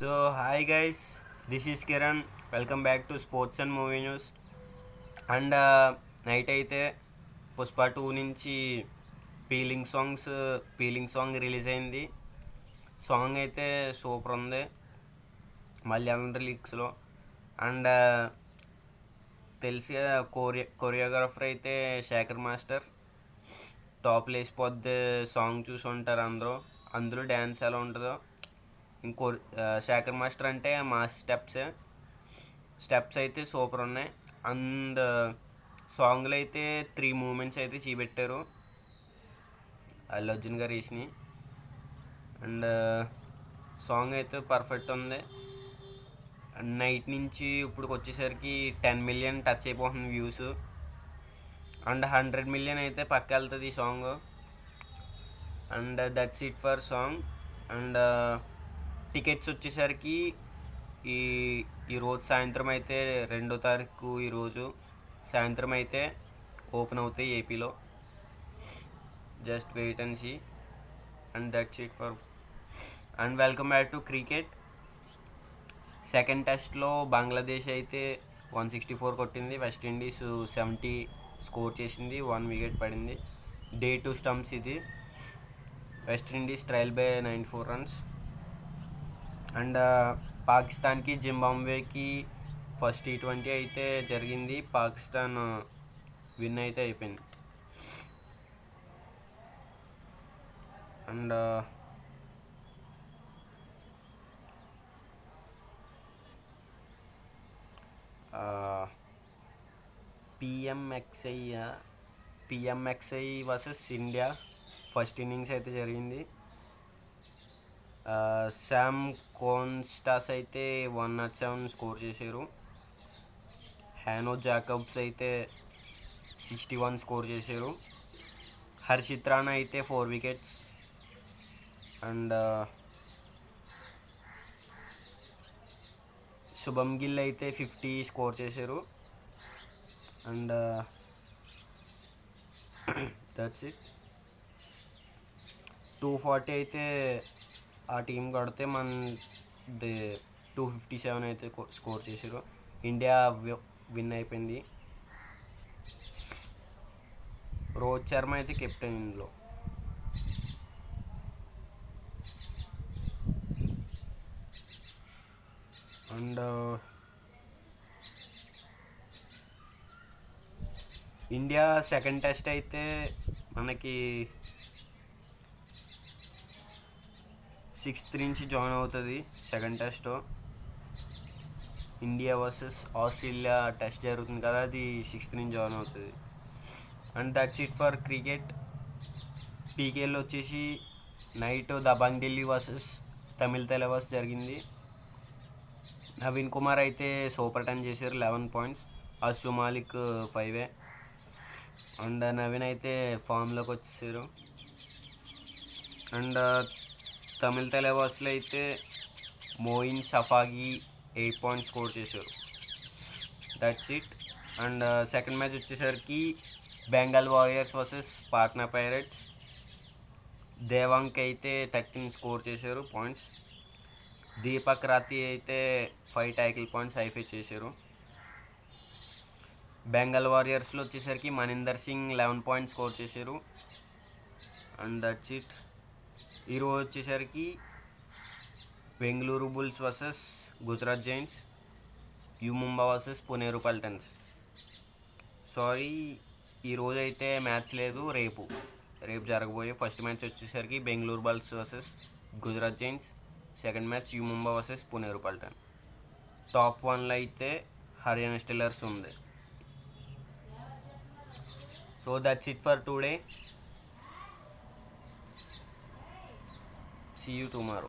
Hi guys, this is Kiran. Welcome back to Sports and Movie News. And night అయితే పుష్ప 2 నుంచి peeling song release అయింది. Song అయితే super ఉంది Malayalam లిరిక్స్లో. And తెలిసి choreographer అయితే శేఖర్ మాస్టర్. టాప్ లేసిపోద్ది సాంగ్ చూసి ఉంటారు అందరూ. అందులో డ్యాన్స్ ఎలా ఉంటుందో. ఇంకో శేఖర్ మాస్టర్ అంటే మా స్టెప్స్ అయితే సూపర్ ఉన్నాయి. అండ్ సాంగ్లో అయితే 3 మూమెంట్స్ అయితే చూపెట్టారు అల్లు అర్జున్ గారు వేసినాయి. అండ్ సాంగ్ అయితే పర్ఫెక్ట్ ఉంది. నైట్ నుంచి ఇప్పుడుకి వచ్చేసరికి 10 మిలియన్ టచ్ అయిపోతుంది వ్యూస్. అండ్ 100 మిలియన్ అయితే పక్క వెళ్తుంది ఈ song. And that's it for song. And tickets వచ్చేసరికి ఈరోజు సాయంత్రం అయితే 2వ తారీఖు ఈరోజు సాయంత్రం అయితే ఓపెన్ అవుతాయి ఏపీలో. Just wait and see. And that's it for. And welcome back to cricket. Second టెస్ట్లో బంగ్లాదేశ్ అయితే 164 కొట్టింది. వెస్టిండీస్ 70 స్కోర్ చేసింది. 1 వికెట్ పడింది. డే 2 స్టంప్స్ ఇది. West Indies trial by 94 runs. And పాకిస్తాన్కి జింబాబ్వేకి ఫస్ట్ T20 అయితే జరిగింది. పాకిస్తాన్ విన్ అయితే అయిపోయింది. And PMXI versus India first innings అయితే జరిగింది. శామ్ కోన్స్టాస్ అయితే 107 స్కోర్ చేశారు. హ్యానో జాకబ్స్ అయితే 61 స్కోర్ చేశారు. హర్షిత్ రాణా అయితే 4 వికెట్స్. అండ్ శుభం గిల్ అయితే 50 స్కోర్ చేశారు. And that's it. 240 అయితే ఆ టీం కొడితే మన 257 అయితే స్కోర్ చేశారు. ఇండియా విన్ అయిపోయింది. రోహిత్ శర్మ అయితే కెప్టెన్ ఇందులో. అండ్ ఇండియా సెకండ్ టెస్ట్ అయితే మనకి 6th నుంచి జాయిన్ అవుతుంది. Second test India versus Australia test జరుగుతుంది కదా, అది 6th నుంచి జాయిన్ అవుతుంది. And that's it for cricket. PKL వచ్చేసి నైట్ దబాంగ్ ఢిల్లీ వర్సెస్ తమిళ తలవాస్ జరిగింది. నవీన్ కుమార్ అయితే సూపర్ 10 చేశారు, 11 పాయింట్స్. అషు మాలిక్ 5. అండ్ నవీన్ అయితే ఫామ్లోకి వచ్చేసారు. అండ్ తమిళ తలవాస్లో అయితే మోయిన్ షఫాగి 8 పాయింట్స్ స్కోర్ చేశారు. That's it. And second match వచ్చేసరికి Bengal warriors versus Patna pirates. Devank అయితే 13 స్కోర్ చేశారు పాయింట్స్. దీపక్ రాతి అయితే 5 ట్యాకిల్ పాయింట్స్ హైఫై చేశారు. బెంగాల్ వారియర్స్లో వచ్చేసరికి మనీందర్ సింగ్ 11 పాయింట్స్ స్కోర్ చేశారు. And that's it. ఈరోజు వచ్చేసరికి Bengaluru bulls versus Gujarat giants, U Mumba versus Puneri Paltans. ఈరోజు అయితే మ్యాచ్ లేదు. రేపు జరగబోయే ఫస్ట్ మ్యాచ్ వచ్చేసరికి Bengaluru bulls versus Gujarat giants. Second match U Mumba versus Puneri Paltan. Top 1లో అయితే హర్యానా స్టిల్లర్స్ ఉంది. So that's it for today. See you tomorrow.